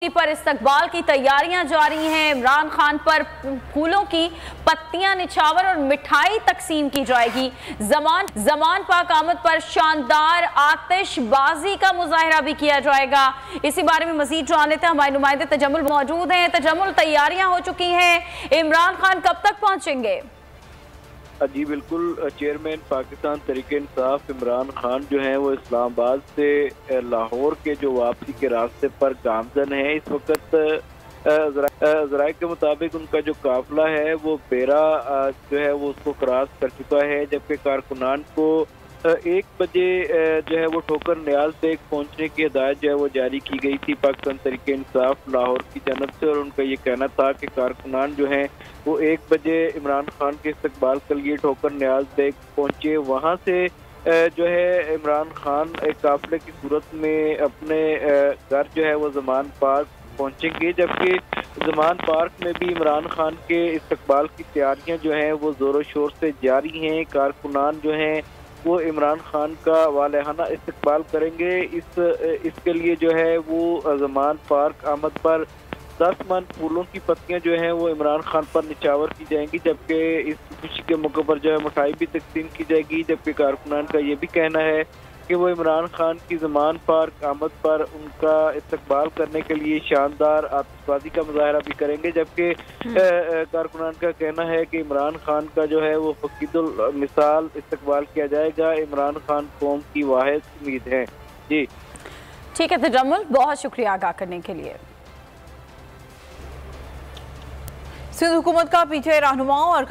पर इस्तकबाल की तैयारियां जारी हैं। इमरान खान पर फूलों की पत्तियां निछावर और मिठाई तकसीम की जाएगी। जमान पाक आमद पर शानदार आतिशबाजी का मुजाहरा भी किया जाएगा। इसी बारे में मजीद जानने थे हमारे नुमाइंदे तजम्मुल मौजूद हैं। तजम्मुल, तैयारियां हो चुकी हैं, इमरान खान कब तक पहुंचेंगे? जी बिल्कुल, चेयरमैन पाकिस्तान तहरीक-ए-इंसाफ इमरान खान जो हैं वो इस्लामाबाद से लाहौर के जो वापसी के रास्ते पर गामजन है। इस वक्त ज़राए के मुताबिक उनका जो काफिला है वो बेरा जो है वो उसको क्रॉस कर चुका है, जबकि कारकुनान को 1 बजे जो है वो ठोकर न्याज बेग पहुंचने की हिदायत जो है वो जारी की गई थी पाकिस्तान तहरीक-ए-इंसाफ लाहौर की जानब से, और उनका ये कहना था कि कारकुनान जो हैं वो 1 बजे इमरान खान के इस्तकबाल के लिए ठोकर न्याज बेग पहुंचे। वहाँ से जो है इमरान खान एक काफिले की सूरत में अपने घर जो है वो जमान पार्क पहुंचेंगे, जबकि जमान पार्क में भी इमरान खान के इस्तकबाल की तैयारियां जो हैं वो जोरों शोर से जारी हैं। कारकुनान जो हैं वो इमरान खान का वालेहाना इस्तकबाल करेंगे। इसके लिए जो है वो जमान पार्क आमद पर 10 मन फूलों की पत्तियां जो हैं वो इमरान खान पर निछावर की जाएंगी, जबकि इस खुशी के मौके पर जो है मिठाई भी तकसीम की जाएगी। जबकि कारकुनान का ये भी कहना है कि वो इमरान खान की जमान पार्क आमद पर उनका इस्तकबाल करने के लिए शानदार आतिशबाजी का मुजाहरा भी करेंगे, जबकि कारकुनान का कहना है कि इमरान खान का जो है वो फकीदुल मिसाल इस्तकबाल किया जाएगा। इमरान खान कौम की वाहिद उम्मीद है। जी ठीक है तजम्मुल, बहुत शुक्रिया आगाह करने के लिए। सिंध हुकूमत का पीछे रहनुमाओं और